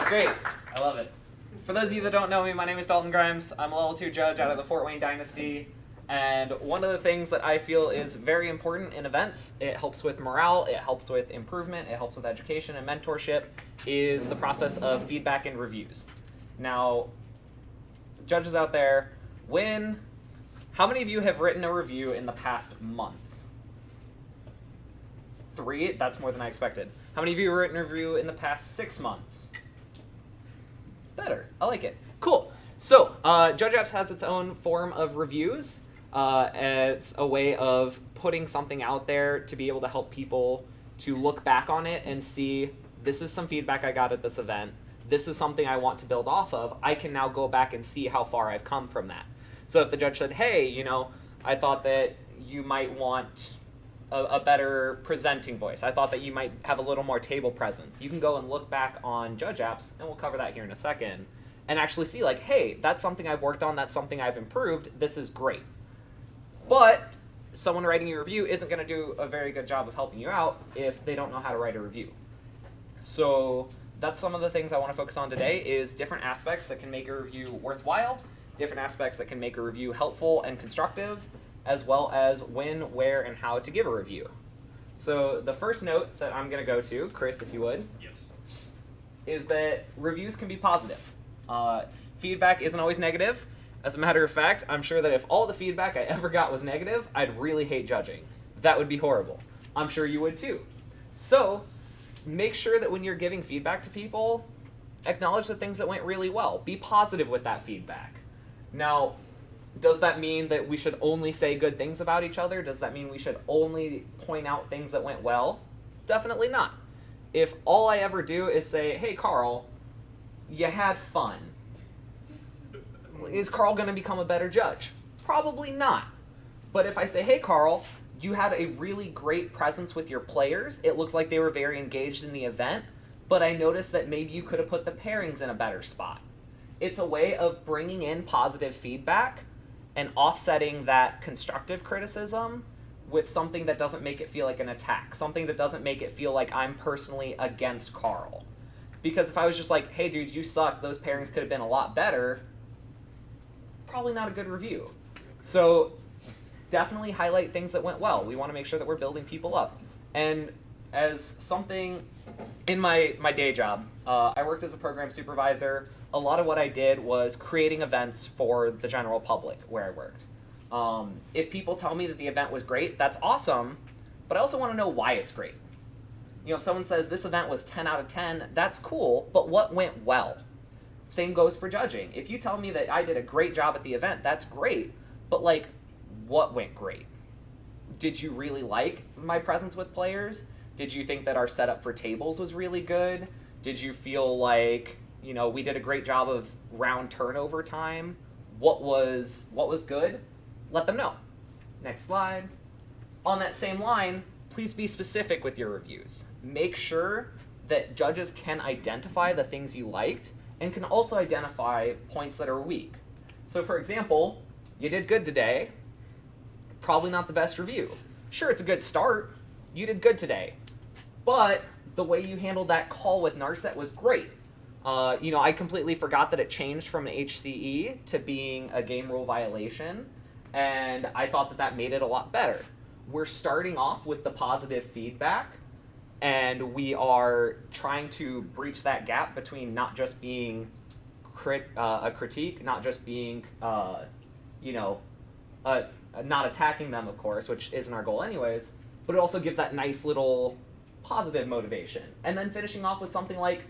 Great. I love it. For those of you that don't know me, my name is Dalton Grimes. I'm a level 2 judge out of the Fort Wayne Dynasty. And one of the things that I feel is very important in events, it helps with morale, it helps with improvement, it helps with education and mentorship, is the process of feedback and reviews. Now, judges out there, how many of you have written a review in the past month? 3? That's more than I expected. How many of you have written a review in the past 6 months? Better. I like it. Cool. So, Judge Apps has its own form of reviews. As a way of putting something out there to be able to help people to look back on it and see, this is some feedback I got at this event. This is something I want to build off of. I can now go back and see how far I've come from that. So if the judge said, hey, I thought that you might want a better presenting voice. I thought that you might have a little more table presence. You can go and look back on Judge Apps, and we'll cover that here in a second, and actually see like, hey, that's something I've worked on, that's something I've improved, this is great. But someone writing your review isn't going to do a very good job of helping you out if they don't know how to write a review. So that's some of the things I want to focus on today, is different aspects that can make a review worthwhile, different aspects that can make a review helpful and constructive, as well as when, where, and how to give a review. So the first note that I'm going to go to, Chris, if you would, yes, is that reviews can be positive. Feedback isn't always negative. As a matter of fact, I'm sure that if all the feedback I ever got was negative, I'd really hate judging. That would be horrible. I'm sure you would too. So make sure that when you're giving feedback to people, acknowledge the things that went really well. Be positive with that feedback. Now, does that mean that we should only say good things about each other? Does that mean we should only point out things that went well? Definitely not. If all I ever do is say, hey, Carl, you had fun, is Carl going to become a better judge? Probably not. But if I say, hey, Carl, you had a really great presence with your players. It looked like they were very engaged in the event, but I noticed that maybe you could have put the pairings in a better spot. It's a way of bringing in positive feedback and offsetting that constructive criticism with something that doesn't make it feel like an attack, something that doesn't make it feel like I'm personally against Carl. Because if I was just like, hey, dude, you suck, those pairings could have been a lot better, probably not a good review. So definitely highlight things that went well. We want to make sure that we're building people up. And as something in my day job, I worked as a program supervisor. A lot of what I did was creating events for the general public where I worked. If people tell me that the event was great, that's awesome, but I also want to know why it's great. If someone says this event was 10 out of 10, that's cool, but what went well? Same goes for judging. If you tell me that I did a great job at the event, that's great, but like, what went great? Did you really like my presence with players? Did you think that our setup for tables was really good? Did you feel like, we did a great job of round turnover time? What was good? Let them know. Next slide. On that same line, please be specific with your reviews. Make sure that judges can identify the things you liked and can also identify points that are weak. So for example, you did good today, probably not the best review. Sure, it's a good start, you did good today, but the way you handled that call with Narset was great. I completely forgot that it changed from an HCE to being a game rule violation, and I thought that made it a lot better. We're starting off with the positive feedback, and we are trying to breach that gap between not just being a critique, not just being, not attacking them, of course, which isn't our goal anyways, but it also gives that nice little positive motivation. And then finishing off with something like,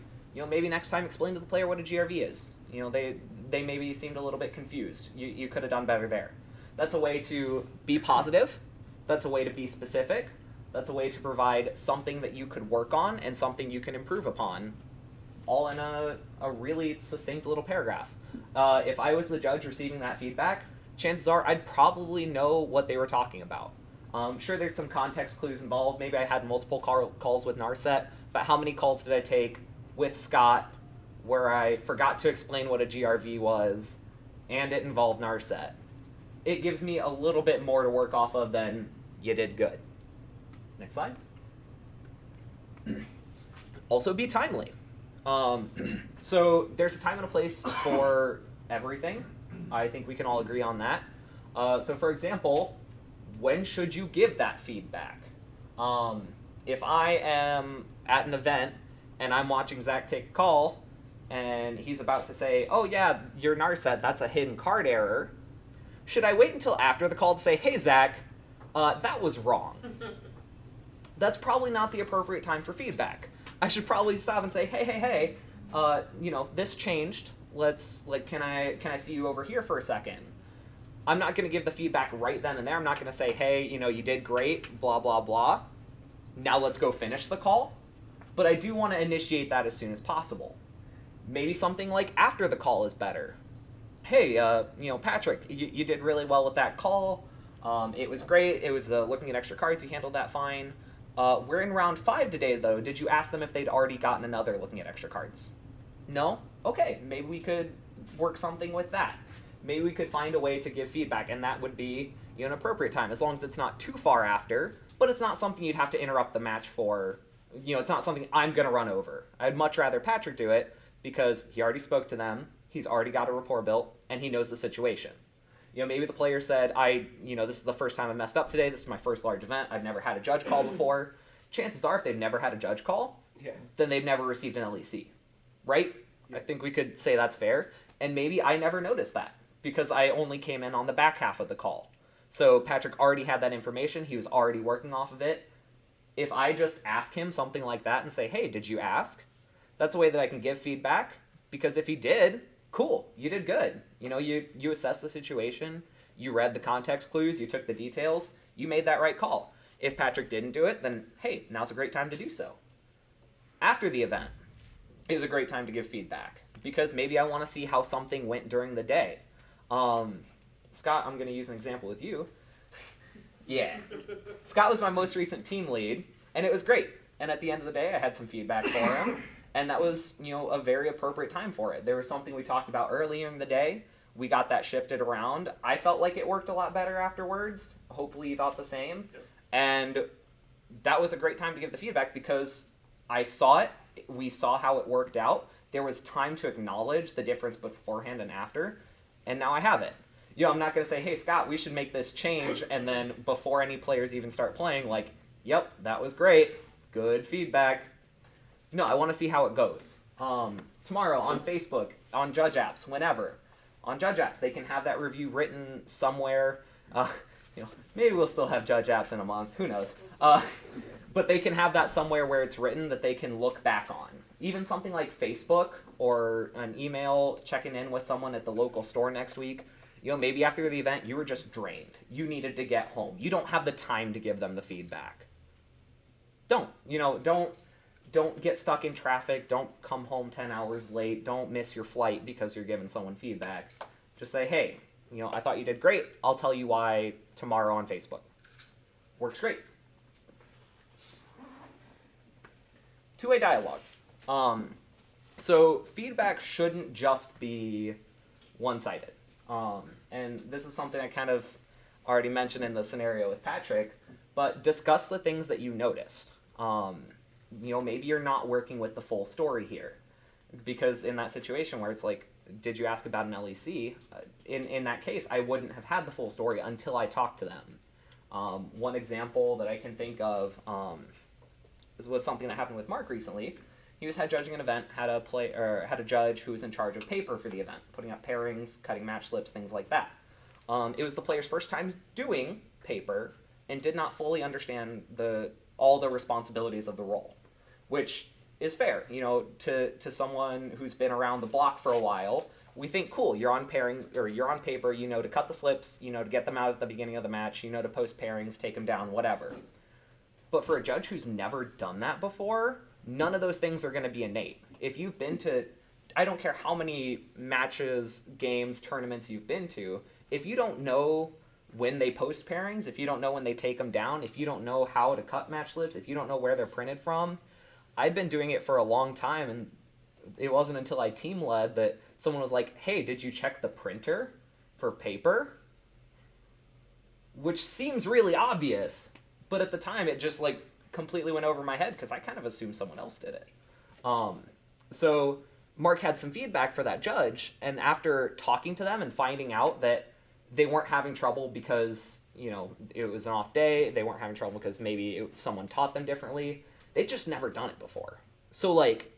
maybe next time explain to the player what a GRV is. They maybe seemed a little bit confused. You could have done better there. That's a way to be positive. That's a way to be specific. That's a way to provide something that you could work on and something you can improve upon, all in a really succinct little paragraph. If I was the judge receiving that feedback, chances are I'd probably know what they were talking about. Sure, there's some context clues involved. Maybe I had multiple calls with Narset, but how many calls did I take with Scott where I forgot to explain what a GRV was and it involved Narset? It gives me a little bit more to work off of than you did good. Next slide. Also be timely. So there's a time and a place for everything. I think we can all agree on that. So for example, when should you give that feedback? If I am at an event and I'm watching Zach take a call and he's about to say, oh yeah, your Narset, that's a hidden card error, should I wait until after the call to say, hey Zach, that was wrong? That's probably not the appropriate time for feedback. I should probably stop and say, hey, this changed. Can I see you over here for a second? I'm not going to give the feedback right then and there. I'm not going to say, hey, you did great, blah, blah, blah. Now let's go finish the call. But I do want to initiate that as soon as possible. Maybe something like after the call is better. Hey, Patrick, you did really well with that call. It was great. It was looking at extra cards. You handled that fine. We're in round 5 today, though. Did you ask them if they'd already gotten another looking at extra cards? No? Okay, maybe we could work something with that. Maybe we could find a way to give feedback, and that would be an appropriate time, as long as it's not too far after, but it's not something you'd have to interrupt the match for. It's not something I'm going to run over. I'd much rather Patrick do it, because he already spoke to them, he's already got a rapport built, and he knows the situation. Maybe the player said, this is the first time I messed up today, this is my first large event, I've never had a judge call before. Chances are, if they've never had a judge call, then they've never received an LEC, right? Yes. I think we could say that's fair. And maybe I never noticed that, because I only came in on the back half of the call. So Patrick already had that information, he was already working off of it. If I just ask him something like that and say, hey, did you ask? That's a way that I can give feedback, because if he did, cool, you did good. You assessed the situation, you read the context clues, you took the details, you made that right call. If Patrick didn't do it, then hey, now's a great time to do so. After the event is a great time to give feedback, because maybe I want to see how something went during the day. Scott, I'm going to use an example with you. Yeah. Scott was my most recent team lead, and it was great. And at the end of the day, I had some feedback for him. And that was, a very appropriate time for it. There was something we talked about earlier in the day. We got that shifted around. I felt like it worked a lot better afterwards. Hopefully you thought the same. Yep. And that was a great time to give the feedback, because I saw it. We saw how it worked out. There was time to acknowledge the difference beforehand and after. And now I have it. I'm not going to say, hey, Scott, we should make this change. And then before any players even start playing, yep, that was great. Good feedback. No, I want to see how it goes. Tomorrow on Facebook, on Judge Apps, whenever. On Judge Apps, they can have that review written somewhere. Maybe we'll still have Judge Apps in a month. Who knows? But they can have that somewhere where it's written that they can look back on. Even something like Facebook or an email checking in with someone at the local store next week. Maybe after the event, you were just drained. You needed to get home. You don't have the time to give them the feedback. Don't get stuck in traffic. Don't come home 10 hours late. Don't miss your flight because you're giving someone feedback. Just say, hey, I thought you did great. I'll tell you why tomorrow on Facebook. Works great. Two-way dialogue. So feedback shouldn't just be one-sided. And this is something I kind of already mentioned in the scenario with Patrick, but discuss the things that you noticed. Maybe you're not working with the full story here, because in that situation where it's like, did you ask about an LEC? In that case, I wouldn't have had the full story until I talked to them. One example that I can think of was something that happened with Mark recently. He was head judging an event, had a judge who was in charge of paper for the event, putting up pairings, cutting match slips, things like that. It was the player's first time doing paper and did not fully understand all the responsibilities of the role, which is fair. To someone who's been around the block for a while, we think, cool, you're on paper, to cut the slips, to get them out at the beginning of the match, to post pairings, take them down, whatever. But for a judge who's never done that before, none of those things are going to be innate. If you've been to, I don't care how many matches, games, tournaments you've been to, if you don't know when they post pairings, if you don't know when they take them down, if you don't know how to cut match slips, if you don't know where they're printed from, I've been doing it for a long time, and it wasn't until I team led that someone was like, hey, did you check the printer for paper? Which seems really obvious, but at the time it just completely went over my head because I kind of assumed someone else did it. So Mark had some feedback for that judge, and after talking to them and finding out that they weren't having trouble because, it was an off day, they weren't having trouble because maybe someone taught them differently, they'd just never done it before. So, like,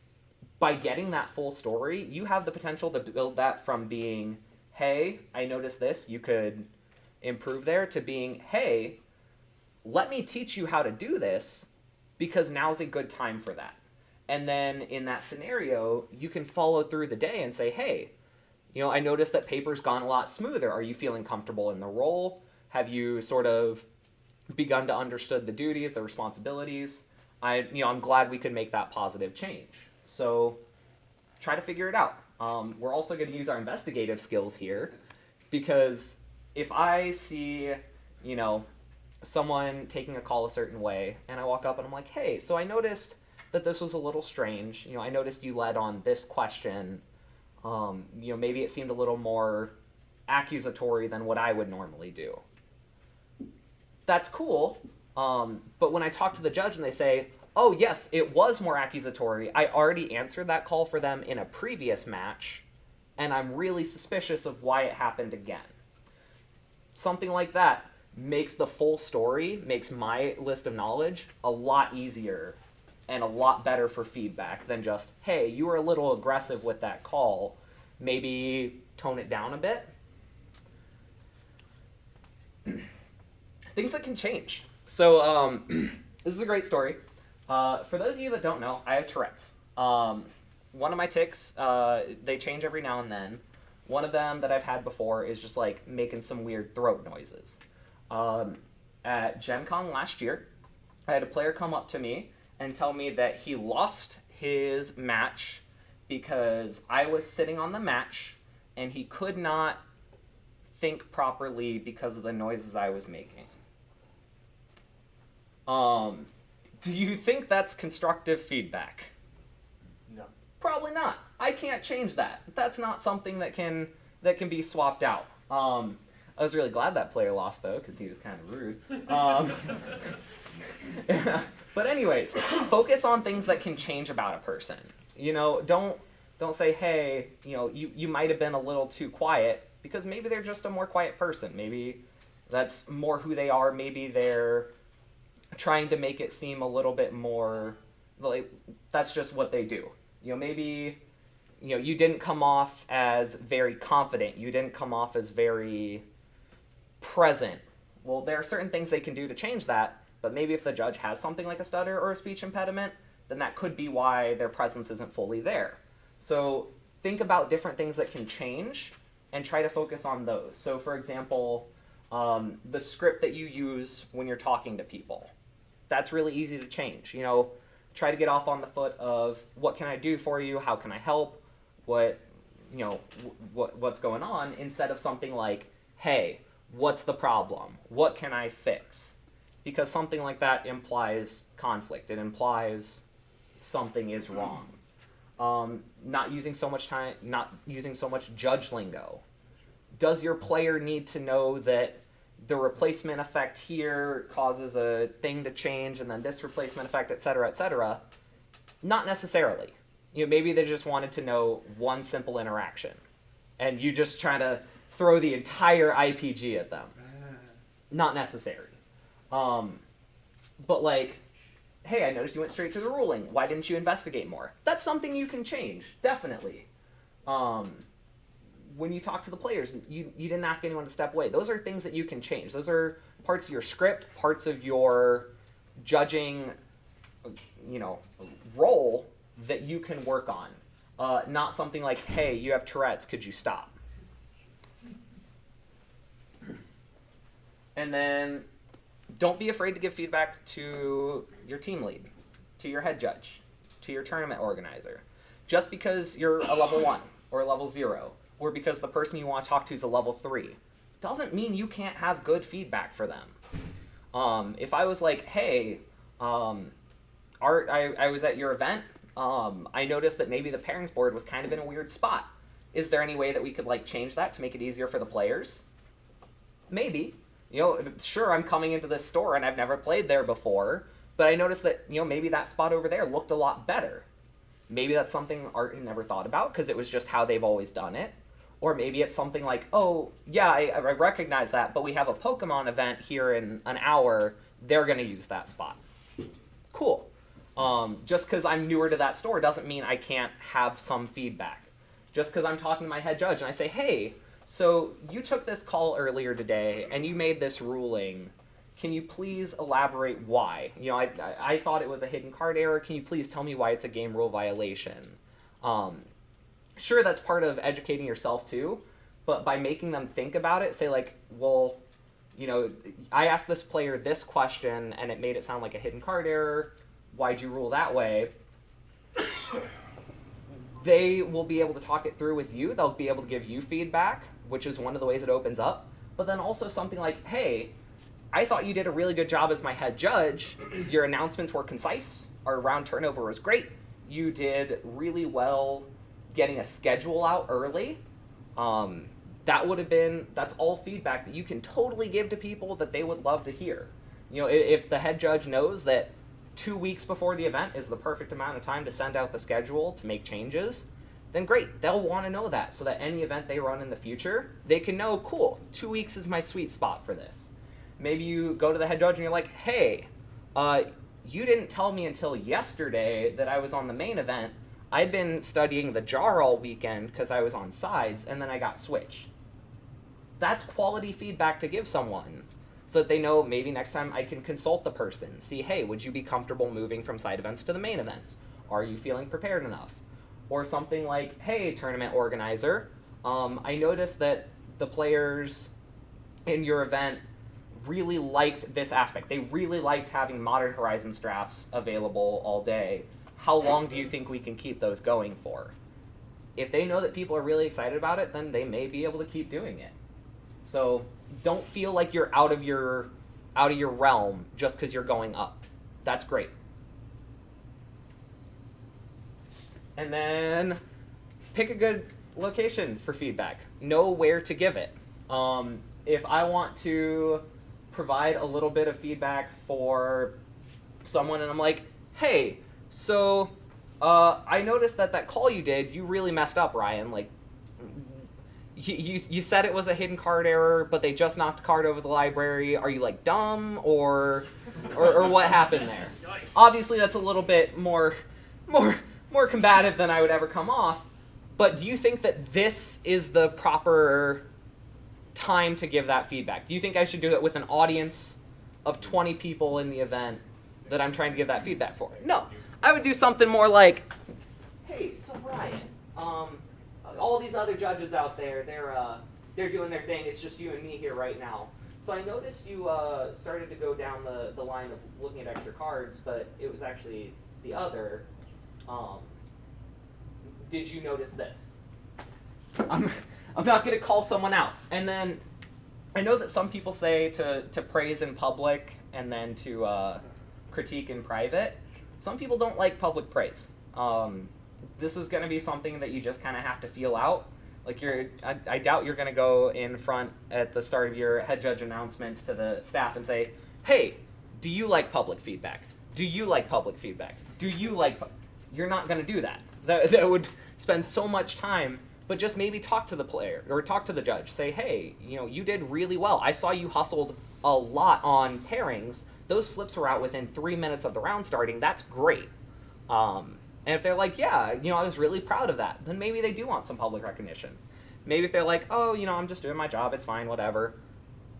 by getting that full story, you have the potential to build that from being, hey, I noticed this, you could improve there, to being, hey, let me teach you how to do this because now's a good time for that. And then in that scenario, you can follow through the day and say, hey, I noticed that paper's gone a lot smoother. Are you feeling comfortable in the role? Have you sort of begun to understood the duties, the responsibilities? I'm glad we could make that positive change. So try to figure it out. We're also going to use our investigative skills here, because if I see, someone taking a call a certain way, and I walk up and I'm like, hey, so I noticed that this was a little strange. I noticed you led on this question. Maybe it seemed a little more accusatory than what I would normally do. That's cool. But when I talk to the judge and they say, oh, yes, it was more accusatory, I already answered that call for them in a previous match, and I'm really suspicious of why it happened again. Something like that makes the full story, makes my list of knowledge a lot easier and a lot better for feedback than just, hey, you were a little aggressive with that call, maybe tone it down a bit. Things that can change. So this is a great story. For those of you that don't know, I have Tourette's. One of my tics, they change every now and then. One of them that I've had before is just like making some weird throat noises. At Gen Con last year, I had a player come up to me and tell me that he lost his match because I was sitting on the match and he could not think properly because of the noises I was making. Do you think that's constructive feedback? No. Probably not. I can't change that. That's not something that can be swapped out. I was really glad that player lost, though, because he was kind of rude. But anyways, focus on things that can change about a person. Don't say, hey, you might have been a little too quiet, because maybe they're just a more quiet person. Maybe that's more who they are. Maybe they're trying to make it seem a little bit more like that's just what they do. Maybe you didn't come off as very confident. You didn't come off as very present. Well, there are certain things they can do to change that, but maybe if the judge has something like a stutter or a speech impediment, then that could be why their presence isn't fully there. So think about different things that can change and try to focus on those. So for example, the script that you use when you're talking to people, that's really easy to change. Try to get off on the foot of what can I do for you? How can I help? What's going on, instead of something like, hey, what's the problem? What can I fix? Because something like that implies conflict. It implies something is wrong. Not using so much judge lingo. Does your player need to know that the replacement effect here causes a thing to change, and then this replacement effect, et cetera, not necessarily. Maybe they just wanted to know one simple interaction, and you just try to throw the entire IPG at them. Not necessary. But like, hey, I noticed you went straight to the ruling. Why didn't you investigate more? That's something you can change, definitely. When you talk to the players, you didn't ask anyone to step away. Those are things that you can change. Those are parts of your script, parts of your judging, role that you can work on. Not something like, hey, you have Tourette's, could you stop? And then don't be afraid to give feedback to your team lead, to your head judge, to your tournament organizer. Just because you're a level 1 or a level 0, or because the person you want to talk to is a level 3, doesn't mean you can't have good feedback for them. If I was like, hey, Art, I was at your event, I noticed that maybe the pairings board was kind of in a weird spot. Is there any way that we could change that to make it easier for the players? Maybe. Sure, I'm coming into this store and I've never played there before, but I noticed that, maybe that spot over there looked a lot better. Maybe that's something Art had never thought about because it was just how they've always done it. Or maybe it's something like, oh, yeah, I recognize that, but we have a Pokemon event here in an hour. They're going to use that spot. Cool. Just because I'm newer to that store doesn't mean I can't have some feedback. Just because I'm talking to my head judge and I say, hey, so you took this call earlier today and you made this ruling. Can you please elaborate why? You know, I thought it was a hidden card error. Can you please tell me why it's a game rule violation? Sure, that's part of educating yourself too, but by making them think about it, say like, well, you know, I asked this player this question and it made it sound like a hidden card error. Why'd you rule that way? They will be able to talk it through with you. They'll be able to give you feedback, which is one of the ways it opens up. But then also something like, hey, I thought you did a really good job as my head judge. Your announcements were concise. Our round turnover was great. You did really well getting a schedule out early. That's all feedback that you can totally give to people that they would love to hear. You know, if the head judge knows that 2 weeks before the event is the perfect amount of time to send out the schedule to make changes, then great, they'll want to know that so that any event they run in the future, they can know, cool, 2 weeks is my sweet spot for this. Maybe you go to the head judge and you're like, hey, you didn't tell me until yesterday that I was on the main event. I've been studying the jar all weekend because I was on sides, and then I got switched. That's quality feedback to give someone so that they know maybe next time I can consult the person. See, hey, would you be comfortable moving from side events to the main event? Are you feeling prepared enough? Or something like, hey, tournament organizer, I noticed that the players in your event really liked this aspect. They really liked having Modern Horizons drafts available all day. How long do you think we can keep those going for? If they know that people are really excited about it, then they may be able to keep doing it. So don't feel like you're out of your realm just because you're going up. That's great. And then pick a good location for feedback. Know where to give it. If I want to provide a little bit of feedback for someone and I'm like, hey, so I noticed that call you did, you really messed up, Ryan. Like, you said it was a hidden card error, but they just knocked a card over the library. Are you like dumb or what happened there? Nice. Obviously, that's a little bit more combative than I would ever come off. But do you think that this is the proper time to give that feedback? Do you think I should do it with an audience of 20 people in the event that I'm trying to give that feedback for? No. I would do something more like, hey, so Ryan, all these other judges out there, they're doing their thing. It's just you and me here right now. So I noticed you started to go down the line of looking at extra cards, but it was actually the other. Did you notice this? I'm not going to call someone out. And then I know that some people say to praise in public and then to critique in private. Some people don't like public praise. This is going to be something that you just kind of have to feel out. Like I doubt you're going to go in front at the start of your head judge announcements to the staff and say, hey, do you like public feedback? Do you like public feedback? Do you like... You're not going to do that. That would spend so much time, but just maybe talk to the player or talk to the judge. Say, hey, you did really well. I saw you hustled a lot on pairings. Those slips were out within 3 minutes of the round starting. That's great. And if they're like, yeah, I was really proud of that, then maybe they do want some public recognition. Maybe if they're like, oh, I'm just doing my job, it's fine, whatever.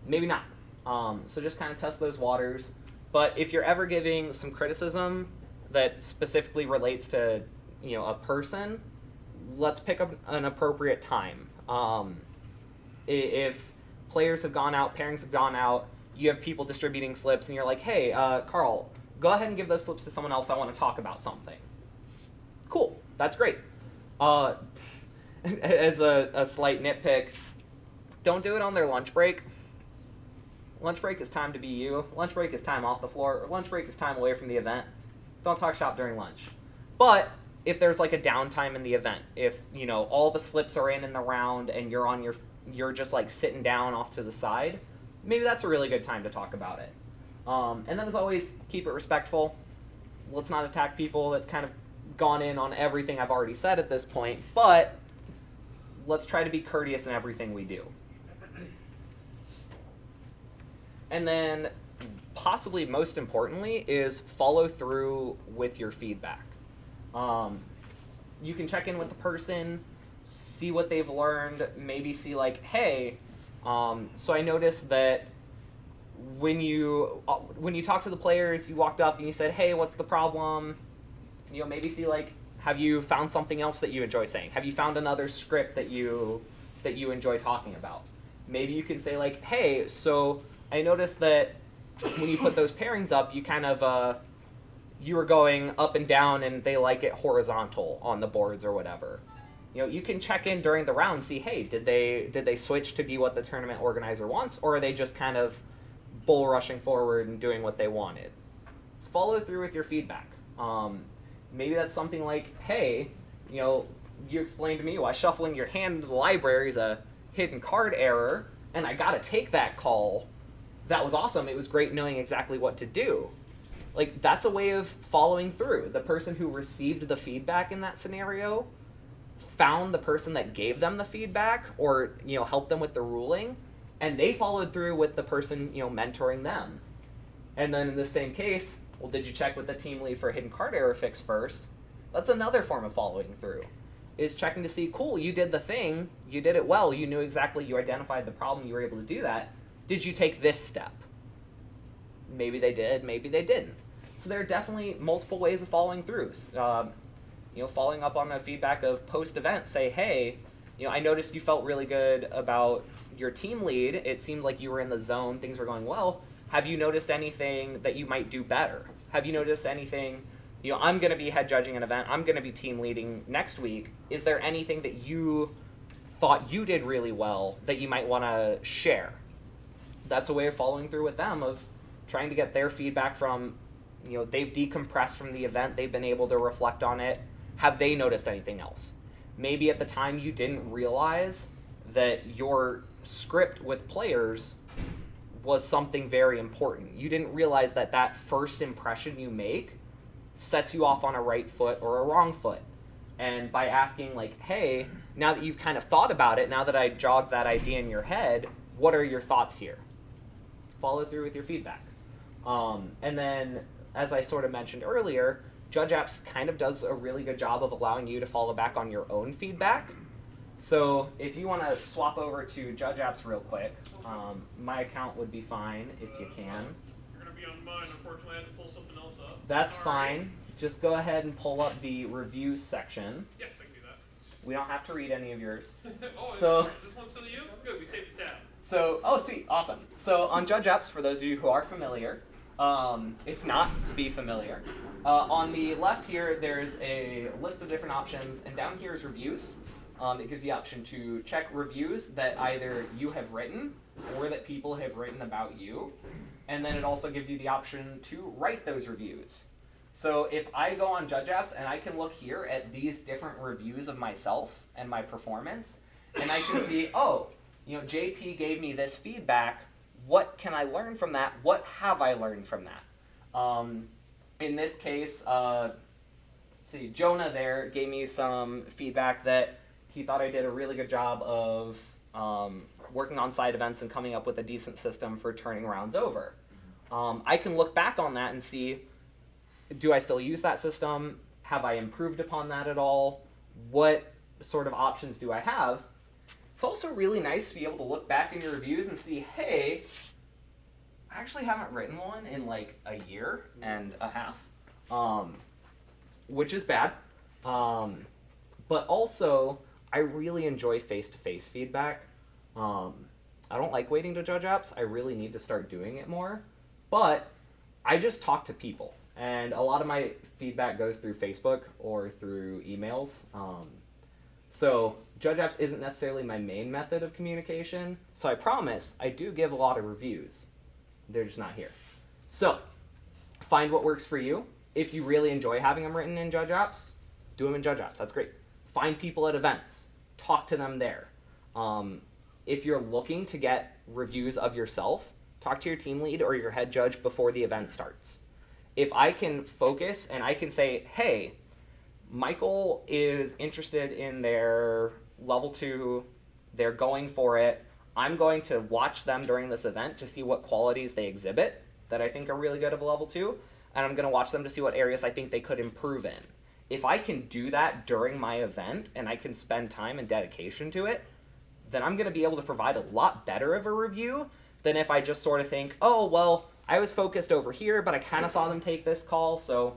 Maybe not. So just kind of test those waters. But if you're ever giving some criticism that specifically relates to, a person, let's pick up an appropriate time. If players have gone out, pairings have gone out, you have people distributing slips, and you're like, hey, Carl, go ahead and give those slips to someone else. I want to talk about something. Cool. That's great. As a slight nitpick, don't do it on their lunch break. Lunch break is time to be you. Lunch break is time off the floor. Lunch break is time away from the event. Don't talk shop during lunch. But if there's like a downtime in the event, if all the slips are in the round and you're just like sitting down off to the side, maybe that's a really good time to talk about it. And then as always, keep it respectful. Let's not attack people. That's kind of gone in on everything I've already said at this point, but let's try to be courteous in everything we do. And then, possibly most importantly, is follow through with your feedback. You can check in with the person, see what they've learned, maybe see like, hey, so I noticed that when you talk to the players, you walked up and you said, hey, what's the problem? You know, maybe see like, have you found something else that you enjoy saying? Have you found another script that you enjoy talking about? Maybe you can say like, hey, so I noticed that when you put those pairings up, you kind of you were going up and down, and they like it horizontal on the boards or whatever. You know, you can check in during the round and see, hey, did they switch to be what the tournament organizer wants, or are they just kind of bull rushing forward and doing what they wanted? Follow through with your feedback. Maybe that's something like, hey, you know, you explained to me why shuffling your hand into the library is a hidden card error, and I got to take that call. That was awesome. It was great knowing exactly what to do. Like, that's a way of following through. The person who received the feedback in that scenario found the person that gave them the feedback, or, you know, helped them with the ruling, and they followed through with the person, you know, mentoring them. And then in the same case, well, did you check with the team lead for a hidden card error fix first? That's another form of following through, is checking to see, cool, you did the thing, you did it well, you knew exactly, you identified the problem, you were able to do that. Did you take this step? Maybe they did, maybe they didn't. So there are definitely multiple ways of following through. You know, following up on a feedback of post-event, say, hey, you know, I noticed you felt really good about your team lead. It seemed like you were in the zone, things were going well. Have you noticed anything that you might do better? Have you noticed anything, you know, I'm going to be head judging an event, I'm going to be team leading next week. Is there anything that you thought you did really well that you might want to share? That's a way of following through with them, of trying to get their feedback from, you know, they've decompressed from the event, they've been able to reflect on it. Have they noticed anything else? Maybe at the time you didn't realize that your script with players was something very important. You didn't realize that that first impression you make sets you off on a right foot or a wrong foot. And by asking like, hey, now that you've kind of thought about it, now that I jogged that idea in your head, what are your thoughts here? Follow through with your feedback. And then, as I sort of mentioned earlier, Judge Apps kind of does a really good job of allowing you to follow back on your own feedback. So if you want to swap over to Judge Apps real quick, my account would be fine if you can. You're going to be on mine. Unfortunately, I had to pull something else up. That's fine. Just go ahead and pull up the reviews section. Yes, I can do that. We don't have to read any of yours. Oh, so, this one's still you? Good, we saved the tab. So, oh, sweet, awesome. So on Judge Apps, for those of you who are familiar, if not, be familiar. On the left here, there's a list of different options, and down here is reviews. It gives you the option to check reviews that either you have written or that people have written about you. And then it also gives you the option to write those reviews. So if I go on Judge Apps and I can look here at these different reviews of myself and my performance, and I can see, oh, you know, JP gave me this feedback. What can I learn from that? What have I learned from that? In this case, let's see, Jonah there gave me some feedback that he thought I did a really good job of working on side events and coming up with a decent system for turning rounds over. I can look back on that and see, do I still use that system? Have I improved upon that at all? What sort of options do I have? It's also really nice to be able to look back in your reviews and see, hey, I actually haven't written one in like a year and a half, which is bad. But also, I really enjoy face-to-face feedback. I don't like waiting to Judge Apps. I really need to start doing it more. But I just talk to people. And a lot of my feedback goes through Facebook or through emails. So Judge Apps isn't necessarily my main method of communication. So I promise I do give a lot of reviews. They're just not here. So find what works for you. If you really enjoy having them written in Judge Apps, do them in Judge Apps. That's great. Find people at events. Talk to them there. If you're looking to get reviews of yourself, talk to your team lead or your head judge before the event starts. If I can focus and I can say, hey, Michael is interested in their level 2. They're going for it. I'm going to watch them during this event to see what qualities they exhibit that I think are really good of a level 2. And I'm going to watch them to see what areas I think they could improve in. If I can do that during my event and I can spend time and dedication to it, then I'm going to be able to provide a lot better of a review than if I just sort of think, oh, well, I was focused over here, but I kind of saw them take this call, so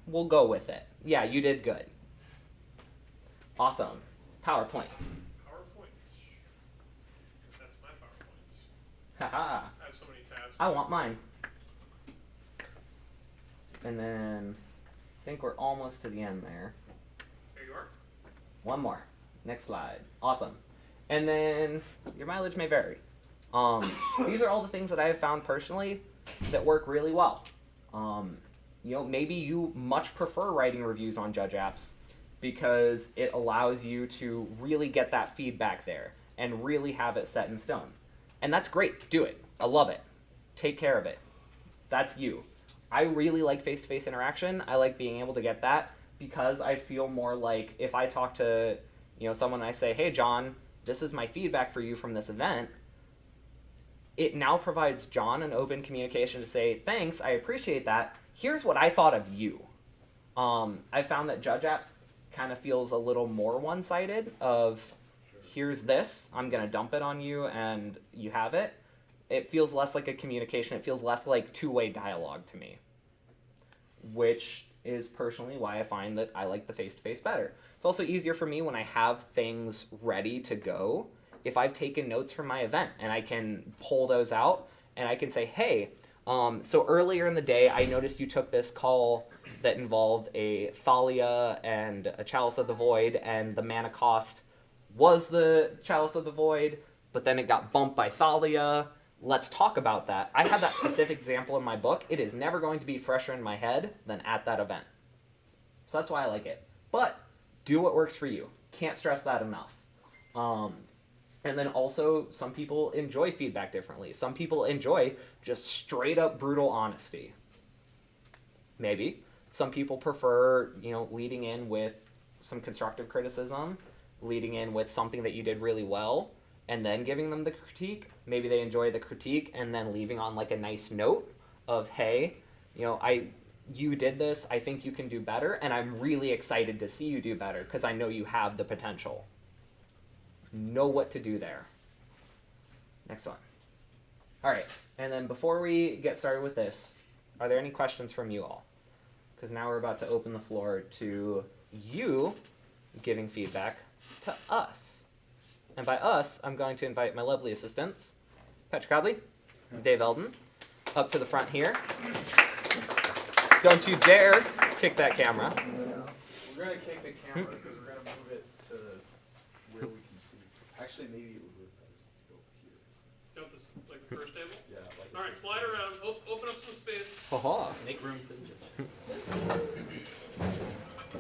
we'll go with it. Yeah, you did good. Awesome. PowerPoint. PowerPoint. That's my PowerPoint. Haha. I have so many tabs. I want mine. And then I think we're almost to the end there. There you are. One more. Next slide. Awesome. And then your mileage may vary. These are all the things that I have found personally that work really well. Maybe you much prefer writing reviews on Judge apps because it allows you to really get that feedback there and really have it set in stone. And that's great. Do it. I love it. Take care of it. That's you. I really like face-to-face interaction. I like being able to get that because I feel more like if I talk to someone and I say, hey, John, this is my feedback for you from this event, it now provides John an open communication to say, thanks, I appreciate that. Here's what I thought of you. I found that Judge apps kind of feels a little more one-sided of, here's this, I'm going to dump it on you, and you have it. It feels less like a communication. It feels less like two-way dialogue to me, which is personally why I find that I like the face-to-face better. It's also easier for me when I have things ready to go. If I've taken notes from my event and I can pull those out and I can say, hey, so earlier in the day I noticed you took this call that involved a Thalia and a Chalice of the Void, and the mana cost was the Chalice of the Void, but then it got bumped by Thalia. Let's talk about that. I have that specific example in my book. It is never going to be fresher in my head than at that event. So that's why I like it. But do what works for you. Can't stress that enough. And then also, some people enjoy feedback differently. Some people enjoy just straight up brutal honesty. Maybe. Some people prefer, leading in with some constructive criticism, leading in with something that you did really well, and then giving them the critique. Maybe they enjoy the critique and then leaving on like a nice note of, hey, you did this, I think you can do better, and I'm really excited to see you do better because I know you have the potential. Know what to do there. Next one. All right, and then before we get started with this, are there any questions from you all? Because now we're about to open the floor to you giving feedback to us. And by us, I'm going to invite my lovely assistants, Patrick Hadley, Dave Eldon, up to the front here. Don't you dare kick that camera. We're going to kick the camera because we're going to move it to where we can see. Actually, maybe it would work better to go here. Jump this, like the first table? Yeah. Like All right, slide around. Open up some space. Ha-ha. Make room for the judge.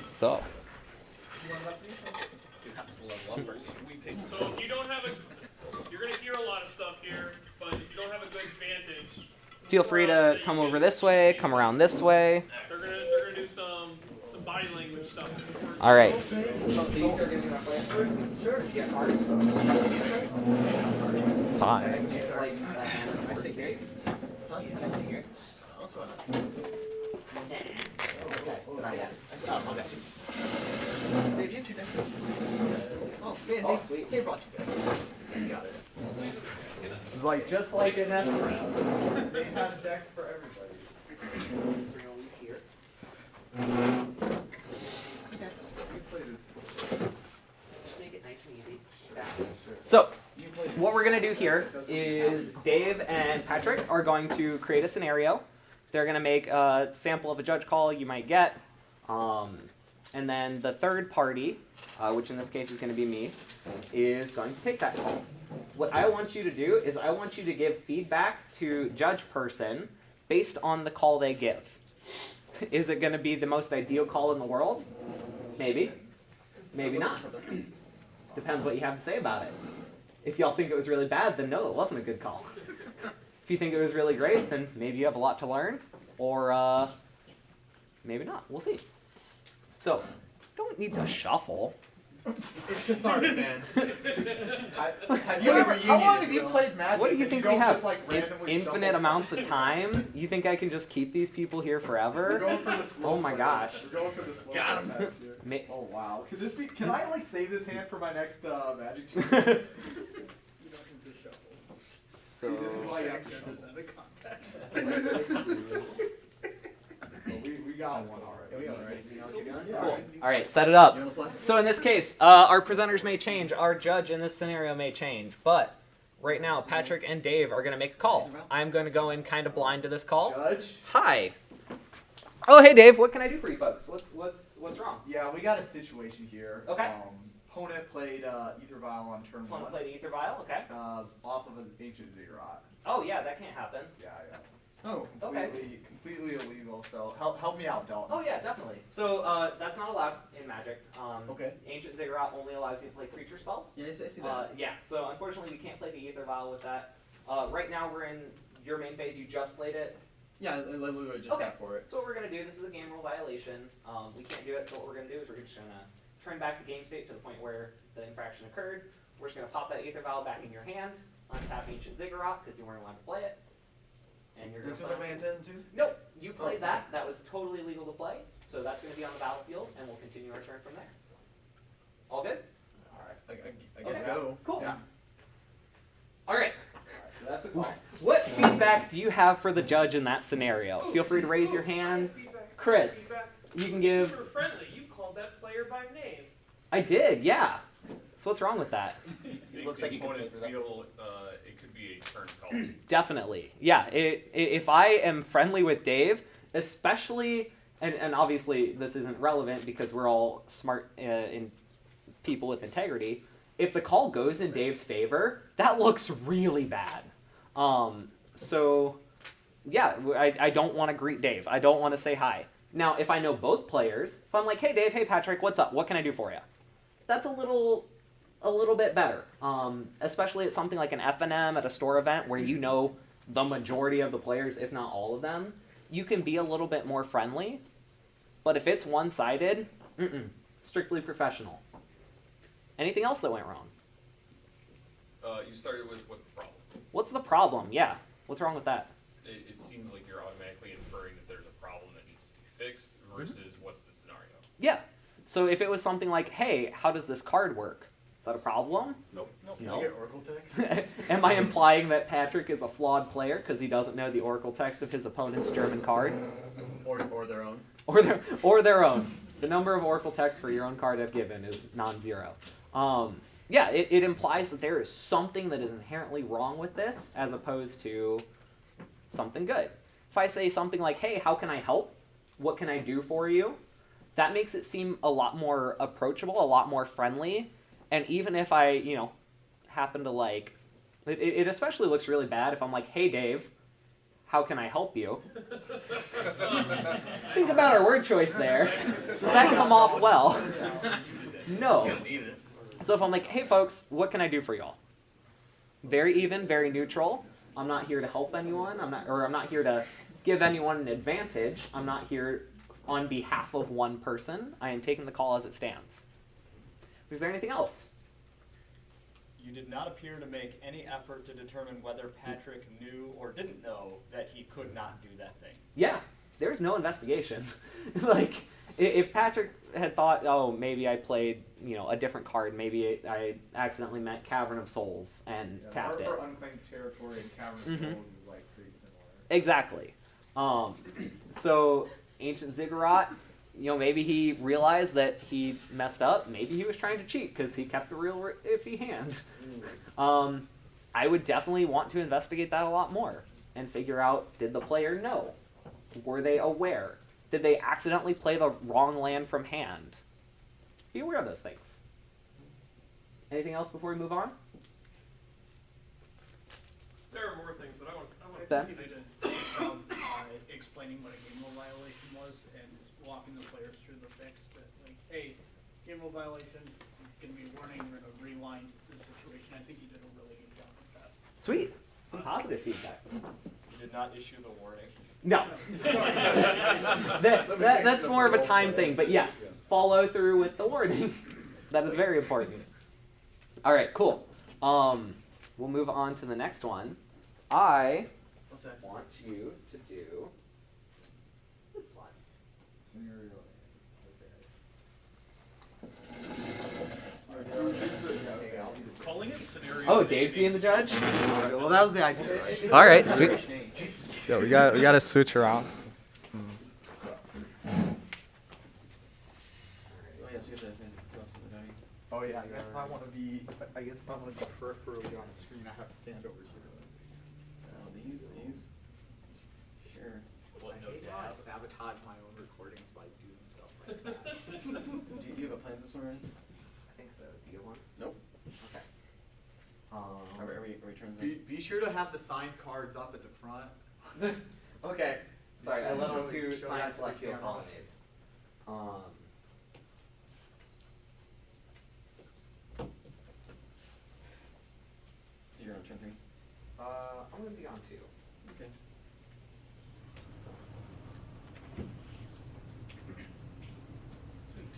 So. Happens to level up first. We pick So if you don't have you're going to hear a lot of stuff here, but if you don't have a good vantage, Feel free to come over this way, come around this way. they're gonna do some body language stuff. All right. Fine. I sit here. I sit here. Dave, you two next to me. Oh, man, they brought you guys. You got it. It's like just like in Esperance. They have decks for everybody. Bring over here. Okay. You play this. Just make it nice and easy. So, what we're going to do here is Dave and Patrick are going to create a scenario. They're going to make a sample of a judge call you might get. And then the third party, which in this case is going to be me, is going to take that call. What I want you to do is I want you to give feedback to judge person based on the call they give. Is it going to be the most ideal call in the world? Maybe. Maybe not. Depends what you have to say about it. If y'all think it was really bad, then no, it wasn't a good call. If you think it was really great, then maybe you have a lot to learn, or maybe not. We'll see. So, Don't need to shuffle. It's cathartic, man. How long have you played Magic? What do you if think don't we have? Just, like, randomly Infinite shuffle? amounts of time? You think I can just keep these people here We're forever? going for the slow Oh my play. gosh. We're going for the slow Got play him. test here. Ma- Oh wow. Could this be? Can I like save this hand for my next Magic team? You don't have to shuffle. So See, this is why you have to Judges shuffle. out of context. Well, we got one already. Yeah, we got one already. You know what you're doing? Yeah. cool. All right, set it up. You're on the fly? So in this case, our presenters may change. Our judge in this scenario may change. But right now, Patrick and Dave are going to make a call. I'm going to go in kind of blind to this call. Judge. Hi. Oh, hey, Dave. What can I do for you folks? What's wrong? Yeah, we got a situation here. Okay. Opponent played Ether Vial on turn Want to one. play the Ether Vial? Okay. Off of his ancient ziggurat. Oh, yeah, that can't happen. Yeah. Oh, Okay. Completely illegal. So help me out, Dalton. Oh, yeah, definitely. So that's not allowed in Magic. okay. Ancient Ziggurat only allows you to play creature spells. Yeah, I see that. Yeah, so unfortunately we can't play the Ether Vial with that. Right now we're in your main phase. You just played it. Yeah, I literally just Okay. got for it. So what we're going to do, this is a game rule violation. We can't do it, so what we're going to do is we're just going to turn back the game state to the point where the infraction occurred. We're just going to pop that Ether Vial back in your hand, untap Ancient Ziggurat because you weren't allowed to play it. And you're This going was to like my intent too? Nope, you played okay. that. That was totally legal to play. So that's going to be on the battlefield, and we'll continue our turn from there. All good? Alright. I guess Okay. go. Cool. Yeah. All right. So that's the call. What feedback do you have for the judge in that scenario? Feel free to raise your hand. Feedback. Chris, Feedback. you can give. Super friendly. You called that player by name. I did, yeah. So what's wrong with that? Makes Looks the like you can opponent flip it up. feel it could be a turn call. Definitely, yeah. If I am friendly with Dave, especially, and obviously this isn't relevant because we're all smart in people with integrity. If the call goes in Dave's favor, that looks really bad. So, yeah, I don't want to greet Dave. I don't want to say hi. Now, if I know both players, if I'm like, hey Dave, hey Patrick, what's up? What can I do for you? That's a little bit better. Especially at something like an FNM at a store event where you know the majority of the players, if not all of them. You can be a little bit more friendly. But if it's one-sided, strictly professional. Anything else that went wrong? You started with what's the problem? What's the problem? Yeah. What's wrong with that? It seems like you're automatically inferring that there's a problem that needs to be fixed versus what's the scenario. Yeah. So if it was something like, hey, how does this card work? Is that a problem? Nope. Can No. I get Oracle text? Am I implying that Patrick is a flawed player because he doesn't know the oracle text of his opponent's German card? or their own? Or their own. The number of oracle texts for your own card I've given is non-zero. Yeah, it implies that there is something that is inherently wrong with this as opposed to something good. If I say something like, hey, how can I help? What can I do for you? That makes it seem a lot more approachable, a lot more friendly. And even if I, happen to like, it especially looks really bad if I'm like, hey, Dave, how can I help you? Think about our word choice there. Does that come off well? No. You don't need it. So if I'm like, hey folks, what can I do for y'all? Very even, very neutral. I'm not here to help anyone. I'm not here to give anyone an advantage. I'm not here on behalf of one person. I am taking the call as it stands. Is there anything else? You did not appear to make any effort to determine whether Patrick knew or didn't know that he could not do that thing. Yeah, there's no investigation. Like, if Patrick had thought, oh, maybe I played, a different card, maybe I accidentally meant Cavern of Souls and tapped it. For unclaimed territory and Cavern of Souls is like pretty similar. Exactly. So Ancient Ziggurat, maybe he realized that he messed up. Maybe he was trying to cheat because he kept a real iffy hand. I would definitely want to investigate that a lot more and figure out, did the player know? Were they aware? Did they accidentally play the wrong land from hand? Be aware of those things. Anything else before we move on? There are more things, but I want to Ben? see you explaining what a game rule violation was and walking the players through the fix. That hey, game rule violation, going to be a warning. We're going to rewind the situation. I think you did a really good job with that. Sweet. Some positive feedback. You did not issue the warning. No. That's more of a time thing, but yes, follow through with the warning. That is very important. All right, cool. We'll move on to the next one. I want you to do this one. Scenario. Calling it scenario. Oh, Dave's being the judge? Well, that was the idea, right? All right, sweet. Yeah, we got to switch around. Oh, yes, we have to go up to the dining. Oh yeah, I guess if I want to be peripherally on screen, I have to stand over here. Oh, these. Sure. What, no I dab? sabotage my own recordings like doing stuff like that. Do you have a plan for this one already? I think so. Do you want? Nope. Okay. Are we turning Be sure to have the signed cards up at the front. Okay. Sorry, I let on two Show that science to the celestial camera. colonnades. So you're on turn 3? I'm gonna be on 2. Okay. Sweet.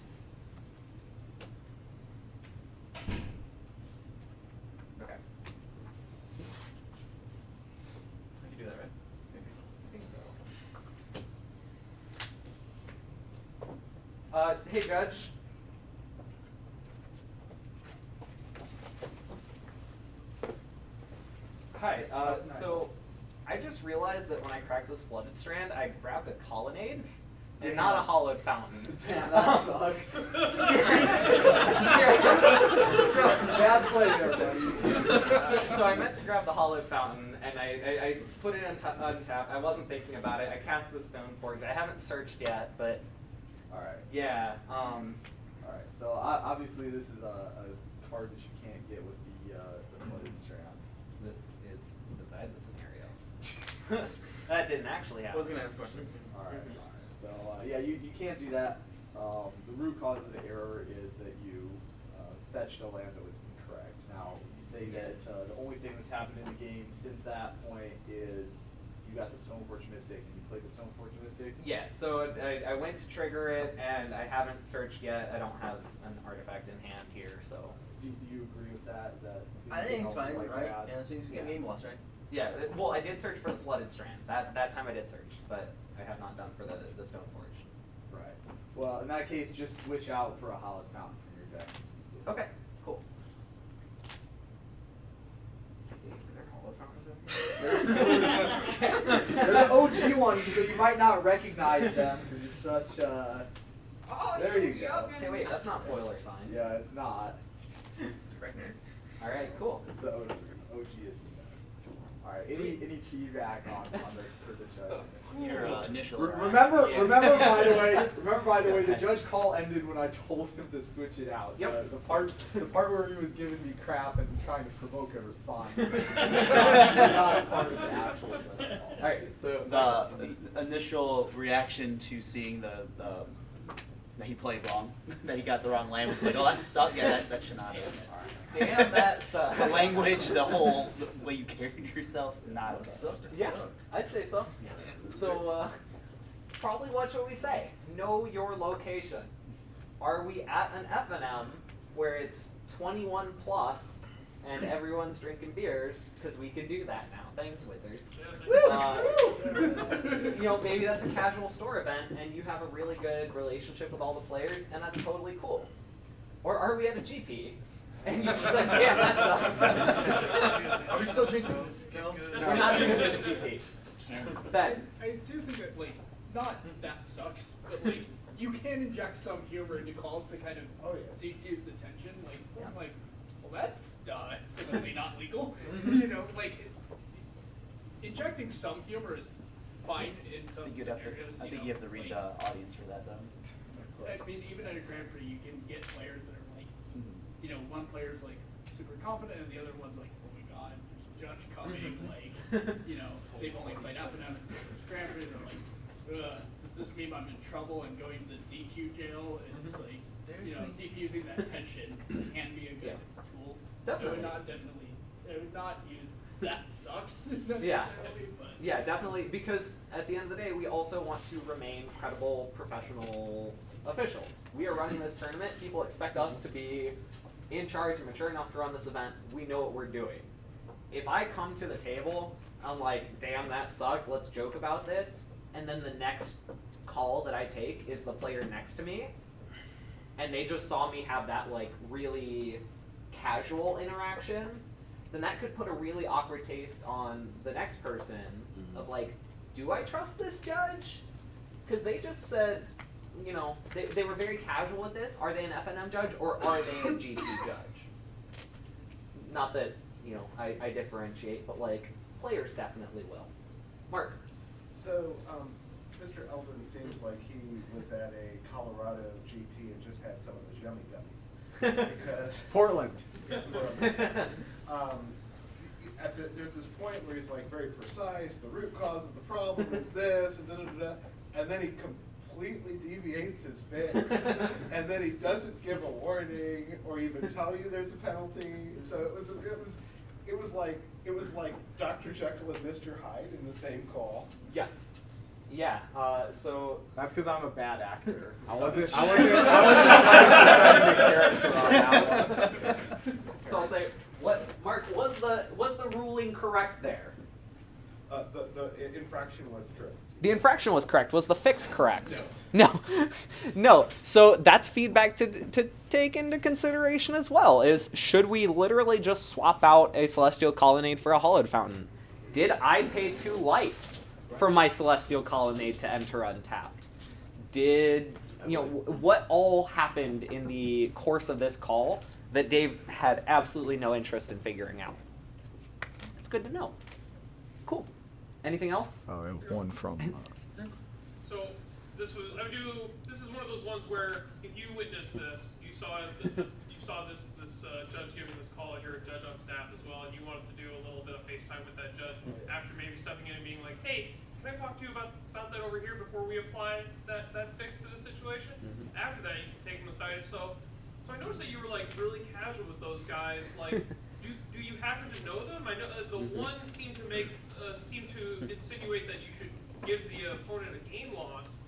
Okay. I can do that, right? Okay. I think so. Hey, Judge. Hi, so I just realized that when I cracked this flooded strand, I grabbed a colonnade, not a hollowed fountain. Damn, that sucks. Bad play there, buddy. So I meant to grab the hollowed fountain, and I put it untapped. I wasn't thinking about it. I cast the stone forge. I haven't searched yet, but Alright. yeah. Alright, so obviously this is a card that you can't get with the flooded strand. This is beside the scenario. That didn't actually I happen. was gonna ask a question. Alright, so yeah, you can't do that. The root cause of the error is that you fetched a land that was incorrect. Now, you say that the only thing that's happened in the game since that point is you got the Stoneforge Mystic and you played the Stoneforge Mystic? Yeah, so I went to trigger it, and I haven't searched yet. I don't have an artifact in hand here, so. Do you agree with that? Is that I think it's anything else fine, you'd like to right? add? Yeah, so he's getting Yeah. game loss, right? Yeah, well, I did search for the flooded strand. That time I did search, but I have not done for the Stoneforge. Right. Well, in that case, just switch out for a Hallowed Fountain from your deck. Okay, cool. They're the OG ones, so you might not recognize them because you're such. There you go. Hey, wait, that's not foil or sign. Yeah, it's not. All right, cool. It's the OG. OG is the best. All right. Any feedback on for the judge? Your initial. Remember, by the way, the judge call ended when I told him to switch it out. Yep. The part where he was giving me crap and trying to provoke a response. Not a part of the actual judge call. All right, so The initial reaction to seeing that he played wrong, that he got the wrong land was like, oh, that sucked. Yeah, that should not happen. damn, that sucks. The language, the way you carried yourself, not okay. Yeah, I'd say so. So, probably watch what we say. Know your location. Are we at an F&M where it's 21 plus and everyone's drinking beers? Because we can do that now. Thanks, Wizards. You know, maybe that's a casual store event and you have a really good relationship with all the players, and that's totally cool. Or are we at a GP? And you just like, damn, that sucks. Are we still drinking? We're not drinking at a GP. Ben. I do think that, like, not that sucks, but, like, you can inject some humor into calls to kind of defuse the tension. Like, Yeah. I'm like, well, that's similarly not legal. You know, like, injecting some humor is fine in some scenarios. I think you have to read the audience for that, though. I mean, even at a Grand Prix, you can get players that are like, you know, one player's like super confident and the other one's like, oh my god, there's a judge coming, like, you know, they've only played up and down since the first Grand Prix, they're like, does this mean I'm in trouble and going to DQ jail? And it's like, you know, defusing that tension can be a good tool. Definitely. I would not use that sucks. Yeah. But Yeah, definitely, because at the end of the day, we also want to remain credible, professional officials. We are running this tournament. People expect us to be in charge and mature enough to run this event. We know what we're doing. If I come to the table, I'm like, damn, that sucks, let's joke about this, and then the next call that I take is the player next to me, and they just saw me have that, like, really casual interaction, then that could put a really awkward taste on the next person of like, do I trust this judge? Because they just said, you know, they were very casual with this. Are they an FNM judge or are they a GT judge? Not that, you know, I differentiate, but like, players definitely will. Mark. So, Mr. Eldon seems like he was at a Colorado GP and just had some of those yummy gummies. Because Portland. There's this point where he's like very precise. The root cause of the problem is this, and and then he completely deviates his fix, and then he doesn't give a warning or even tell you there's a penalty. So it was like Dr. Jekyll and Mr. Hyde in the same call. Yes. Yeah. So That's because I'm a bad actor. I wasn't character on that one. So I'll say, what, Mark, was the ruling correct there? The infraction was true. The infraction was correct. Was the fix correct? No. No. So that's feedback to take into consideration as well. Is should we literally just swap out a Celestial Colonnade for a Hollowed Fountain? Did I pay 2 life for my Celestial Colonnade to enter untapped? Did, you know, what all happened in the course of this call that Dave had absolutely no interest in figuring out? It's good to know. Cool. Anything else? Oh, and one from. So this is one of those ones where if you witnessed this, you saw this judge giving this call. You're a judge on staff as well, and you wanted to do a little bit of FaceTime with that judge after maybe stepping in and being like, "Hey, can I talk to you about that over here before we apply that fix to the situation?" After that, you can take them aside. So I noticed that you were like really casual with those guys. Like, do you happen to know them? I know the one seemed to insinuate that you should give the opponent a game loss.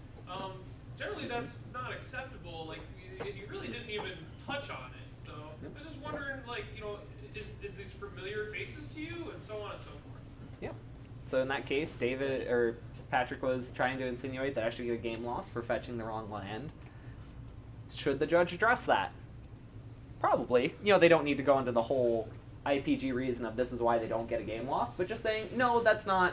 Generally, that's not acceptable. Like, you really didn't even touch on it. So I was just wondering, like, you know, is these familiar faces to you, and so on and so forth. Yeah. So in that case, Patrick was trying to insinuate that I should get a game loss for fetching the wrong land. Should the judge address that? Probably. You know, they don't need to go into the whole IPG reason of this is why they don't get a game loss, but just saying, no, that's not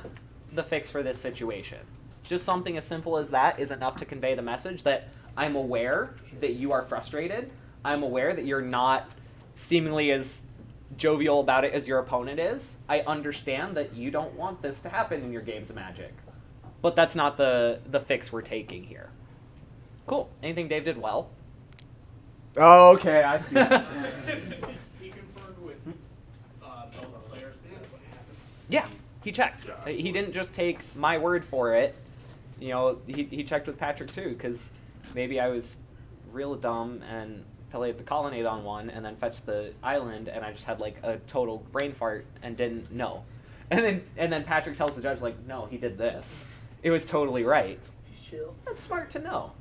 the fix for this situation. Just something as simple as that is enough to convey the message that I'm aware that you are frustrated. I'm aware that you're not seemingly as jovial about it as your opponent is. I understand that you don't want this to happen in your games of Magic. But that's not the fix we're taking here. Cool. Anything Dave did well? Oh, okay, I see. he confirmed with both players what happened. Yeah, he checked. He didn't just take my word for it. You know, he checked with Patrick too, because maybe I was real dumb and played the Colonnade on one and then fetched the island, and I just had like a total brain fart and didn't know. And then Patrick tells the judge, like, no, he did this. It was totally right. He's chill. That's smart to know.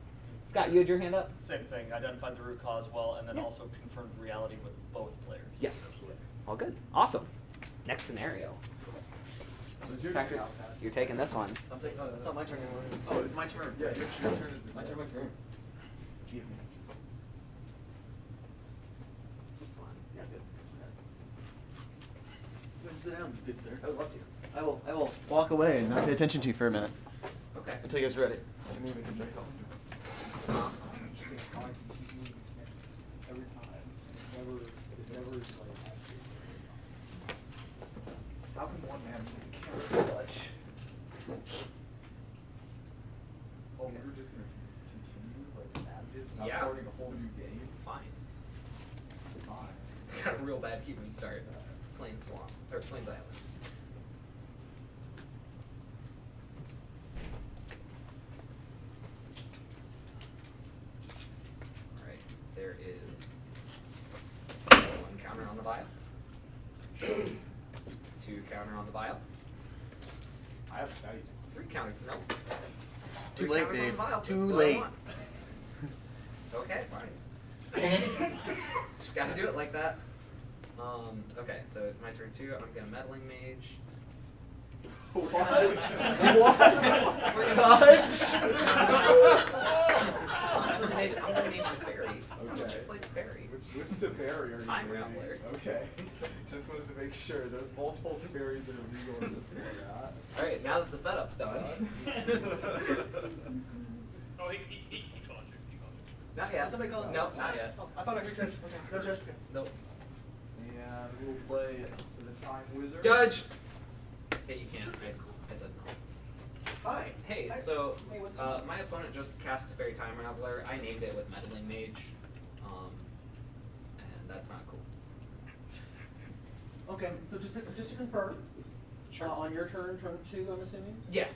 Scott, you had your hand up? Same thing, identified the root cause well, and then also confirmed reality with both players. Yes. All good. Awesome. Next scenario. Patrick, you're taking this one. I'm taking. Oh, it's not my turn anymore. Oh, it's my turn. Yeah, your turn is My turn. This one. Yeah, good. Go ahead and sit down, good sir. I would love to. I will walk away and not pay attention to you for a minute Okay. until you guys are ready. I'm just thinking how I can keep moving every time. It never is like actually. How can one man move the camera so much? Oh, we were just gonna continue like savages, not Yeah. starting a whole new game. Fine. Fine. Got a real bad human start. Plains Swamp or Plains Island. Alright, there is one counter on the vial. 2 2 counter on the vial. I have dice. 3 counter. No. Too 3 late, counters on the babe. vial. Too That's what I late. want. Okay, fine. Just gotta do it like that. Okay, so my turn 2. I'm gonna meddling mage. What? What? I'm gonna name the fairy. Okay. Like fairy. Which Teferi are you Time naming? Rambler. Okay. Just wanted to make sure. There's multiple Teferis that are legal in this format. Alright, now that the setup's done. Oh, he called you. He called you. Not yet. Somebody call him? No, not yet. Oh, I thought I heard judge. Okay, no judge. Okay. Nope. And we'll play the Time Wizard. Judge! Hey, you can't. I said no. Hi. Hey, Hi. so Hey, what's up? my opponent just cast a Fairy Time Raveler. I named it with Meddling Mage. And that's not cool. Okay, so just to confirm, Sure. on your turn 2, I'm assuming. Yeah.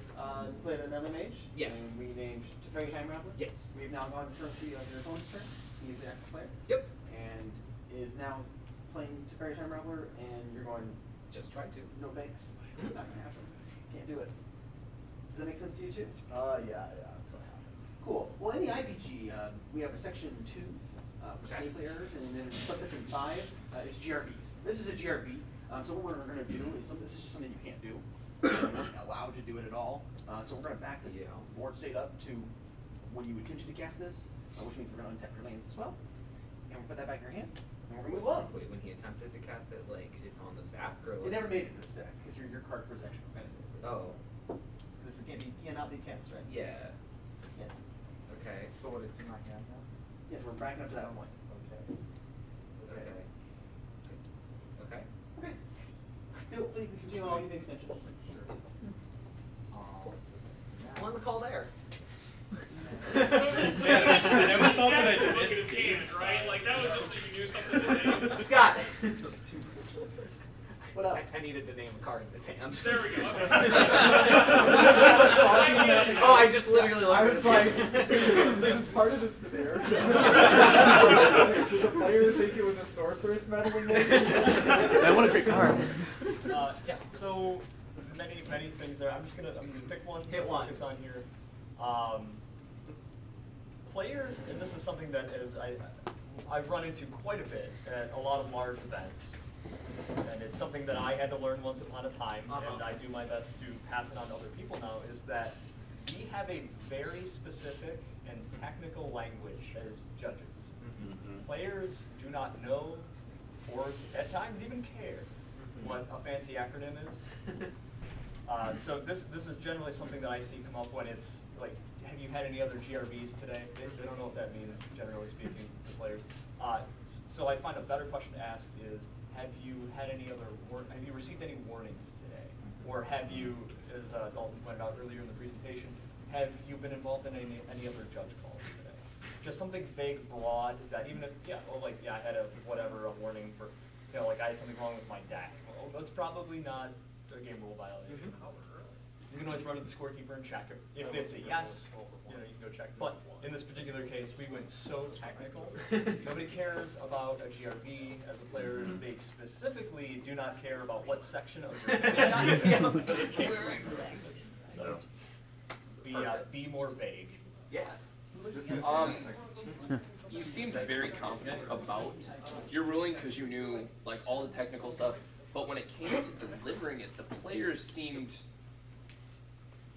You played a melee mage. Yeah. And we named Teferi Time Raveler. Yes. We've now gone to turn 3 of your opponent's turn. He's the active player. Yep. And is now playing Teferi Time Raveler, and you're going, Just tried to. no thanks. Mhm. Not gonna happen. Can't do it. Does that make sense to you too? Yeah, that's what happened. Cool. Well, in the IPG, we have a section 2, for Okay. gameplay errors, and then subsection 5 is GRBs. This is a GRB. So what we're going to do is this is just something you can't do. You're not allowed to do it at all. So we're going to back the Yeah. board state up to when you attempted to cast this, which means we're going to untap your lands as well. And we'll put that back in your hand, and we're going to move on. Wait, when he attempted to cast it, like, it's on the stack? Or It like... never made it to this deck, because your card protection prevented it. Oh. This cannot be cast, right? Yeah. Yes. Okay. So what, it's in my hand now? Yes, we're backing up to that point. Okay. Okay. Okay. Okay. Feel free to continue on the extension. I'm on the call there. Never thought that I'd look at his hand, right? Like, that was just so you knew something to name. Scott! What up? I needed to name a card in his hand. There we go. Oh, I just literally looked I at was his like, hand. this is part of the scenario. Did the player think it was a sorceress meddling mage? Man, what a great card. Yeah, so many things there. I'm gonna pick one. Hit one. Focus on here. Players, and this is something that I've run into quite a bit at a lot of large events, and it's something that I had to learn once upon a time, and I do my best to pass it on to other people now. Is that we have a very specific and technical language as judges. Players do not know, or at times even care, what a fancy acronym is. So this is generally something that I see come up when it's like, have you had any other GRBs today? They don't know what that means, generally speaking, to players. So I find a better question to ask is, have you had any other have you received any warnings today? Or have you, as Dalton pointed out earlier in the presentation, have you been involved in any other judge calls today? Just something vague, broad, that even if, I had a warning for, like I had something wrong with my deck. Well, that's probably not a game rule violation. You can always run to the scorekeeper and check. If it's a yes, you can go check. But in this particular case, we went so technical. Nobody cares about a GRB as a player. They specifically do not care about what section of your game. So be more vague. Yeah. Just gonna say it's like, You seemed very confident about your ruling because you knew like all the technical stuff, but when it came to delivering it, the players seemed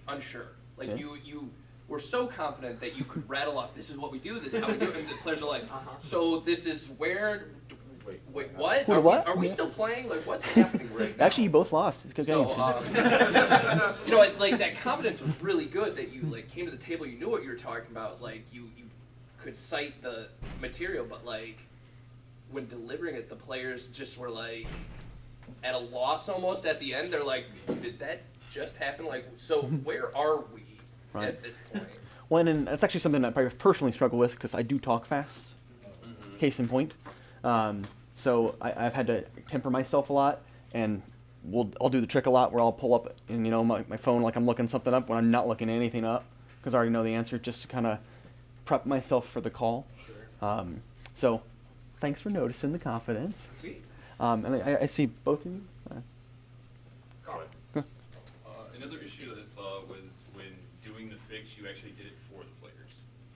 unsure. Like you were so confident that you could rattle off, this is what we do, this is how we do it, and the players are like, so this is where, wait, what? Wait, what? Are we still playing? Like, what's happening right now? Actually, you both lost. It's good games. Like that confidence was really good that you like came to the table, you knew what you were talking about, like you could cite the material, but like when delivering it, the players just were like at a loss almost at the end. They're like, did that just happen? Like, so where are we at this point? Well, and that's actually something that I personally struggle with because I do talk fast. Case in point. So I've had to temper myself a lot, and I'll do the trick a lot where I'll pull up and my phone like I'm looking something up when I'm not looking anything up because I already know the answer, just to kind of prep myself for the call. Sure. So thanks for noticing the confidence. Sweet. And I see both of you. Another issue that I saw was when doing the fix, you actually did it for the players.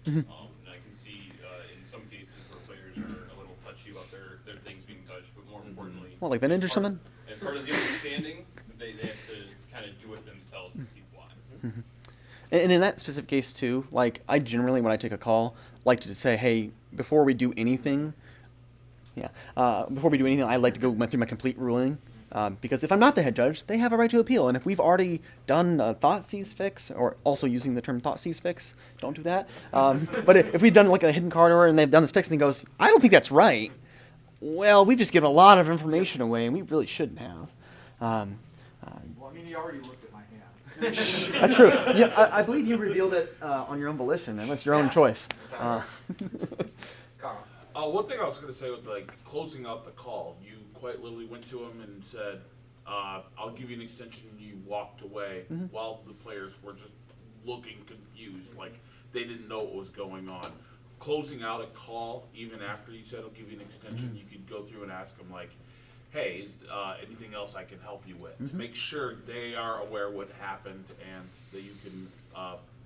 Mhm. And I can see in some cases where players are a little touchy about their things being touched, but more importantly, Well, like Vintage or as something? As part of the understanding, they have to kind of do it themselves to see why. Mhm. And in that specific case too, like I generally, when I take a call, like to say, hey, before we do anything, I like to go through my complete ruling. Because if I'm not the head judge, they have a right to appeal. And if we've already done a Thoughtseize fix, or also using the term Thoughtseize fix, don't do that. But if we've done like a hidden card order and they've done this fix and he goes, I don't think that's right, well, we've just given a lot of information away and we really shouldn't have. Well, I mean, you already looked at my hands. That's true. Yeah, I believe you revealed it on your own volition, and it's your own choice. Carl. One thing I was going to say with like closing out the call, you quite literally went to him and said, I'll give you an extension, and you walked away while the players were just looking confused, like they didn't know what was going on. Closing out a call, even after you said I'll give you an extension, you could go through and ask them like, hey, is anything else I can help you with? To make sure they are aware what happened and that you can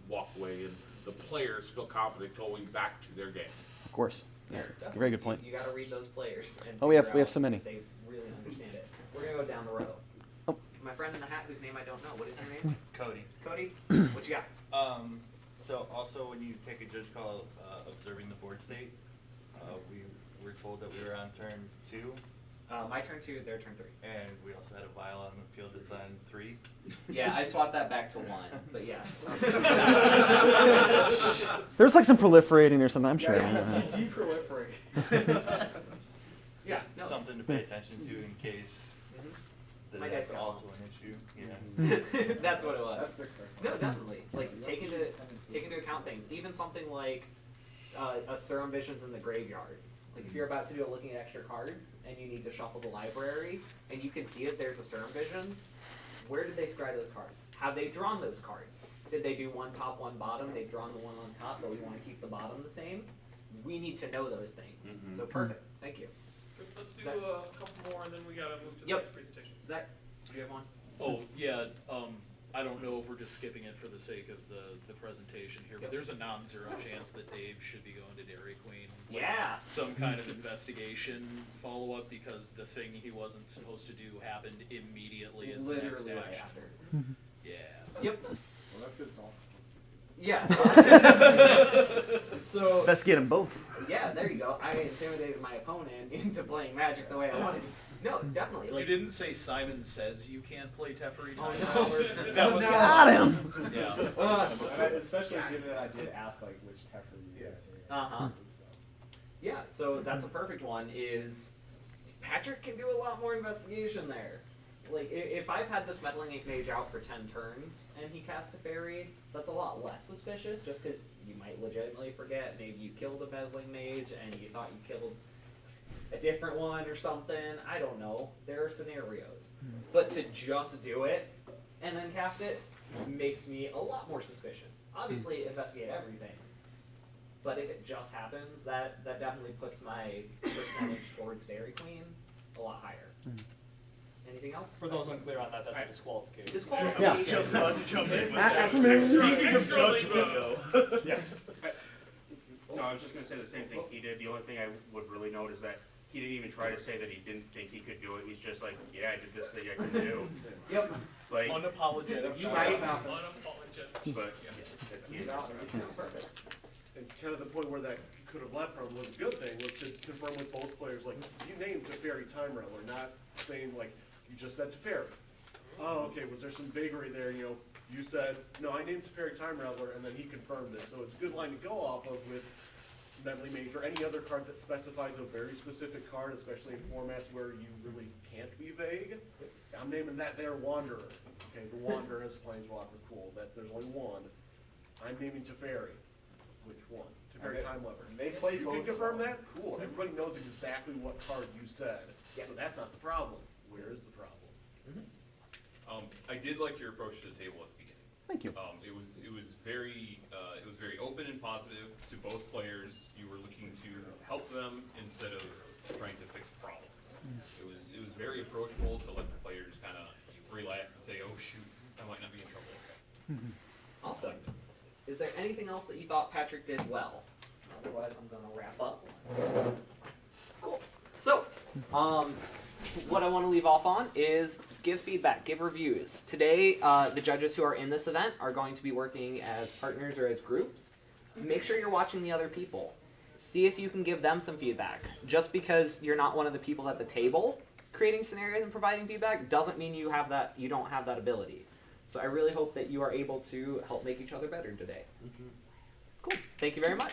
walk away and the players feel confident going back to their game. Of course. Yeah, that's a very good point. You got to read those players. And Oh, we have figure so out many. if they really understand it. We're gonna go down the row. Oh. My friend in the hat, whose name I don't know. What is your name? Cody. Cody. What you got? So also when you take a judge call observing the board state, we were told that we were on turn 2. My turn 2, their turn 3. And we also had a vial on the field that's on 3. Yeah, I swapped that back to 1, but yes. There's like some proliferating or something, I'm sure. De-proliferate. Yeah, no. Something to pay attention to in case My that's dad's got also one. an issue. Yeah. That's what it was. That's the correct No, definitely. Like take into account things. Even something like a Serum Visions in the graveyard. Like if you're about to do a looking at extra cards and you need to shuffle the library and you can see that there's a Serum Visions, where did they scry those cards? Have they drawn those cards? Did they do one top, one bottom? They've drawn the one on top, but we want to keep the bottom the same. We need to know those things. So perfect. Thank you. Let's do Zach? a couple more, and then we gotta move to the Yep. next presentation. Zach, do you have one? Oh, yeah, I don't know if we're just skipping it for the sake of the presentation here, but there's a non-zero chance that Dave should be going to Dairy Queen. with Yeah. Some kind of investigation follow-up because the thing he wasn't supposed to do happened immediately as the next Literally right action. after. Yeah. Yep. Well, that's good call. Yeah. So Investigate them both. yeah, there you go. I intimidated my opponent into playing Magic the way I wanted to. No, definitely. You Like, didn't say Simon says you can't play Teferi Oh, Time no. Rattler. That was Got him! Yeah. Especially given that I did ask like which Teferi you guys Uh-huh. Yeah, so that's a perfect one. Is Patrick can do a lot more investigation there. Like if I've had this meddling ink mage out for 10 turns and he cast a fairy, that's a lot less suspicious. Just because you might legitimately forget, maybe you killed a meddling mage and you thought you killed a different one or something. I don't know. There are scenarios, but to just do it and then cast it makes me a lot more suspicious. Obviously, investigate everything. But if it just happens, that definitely puts my percentage towards Dairy Queen a lot higher. Anything else? For those unclear on that, that's a disqualification. Disqualification. Just about to jump in with Affirmative. Speaking of judgment, Yes. No, I was just gonna say the same thing he did. The only thing I would really note is that he didn't even try to say that he didn't think he could do it. He's just like, yeah, I did this thing I couldn't do. Yep. Like, unapologetic. You right. Unapologetic. but Perfect. And kind of the point where that could have led from was a good thing, was to confirm with both players, like, you named Teferi Time Rattler, not saying, like, you just said Teferi. Oh, okay, was there some vagary there, you know, you said, no, I named Teferi Time Rattler, and then he confirmed it, so it's a good line to go off of with Meddling Mage, or any other card that specifies a very specific card, especially in formats where you really can't be vague. I'm naming that there Wanderer. Okay, the Wanderer as a Planeswalker, cool, that there's only one. I'm naming Teferi. Which one? Teferi Time Lever. They play You both can confirm of them. that? Cool. Everybody knows exactly what card you said. Yes. So that's not the problem. Where is the problem? I did like your approach to the table at the beginning. Thank you. It was very open and positive to both players. You were looking to help them instead of trying to fix a problem. It was very approachable to let the players kind of relax and say, oh shoot, I might not be in trouble Awesome. Is there anything else that you thought Patrick did well? Otherwise, I'm going to wrap up. Cool. So, what I want to leave off on is give feedback, give reviews. Today, the judges who are in this event are going to be working as partners or as groups. Make sure you're watching the other people. See if you can give them some feedback. Just because you're not one of the people at the table creating scenarios and providing feedback doesn't mean you don't have that ability. So I really hope that you are able to help make each other better today. Cool. Thank you very much.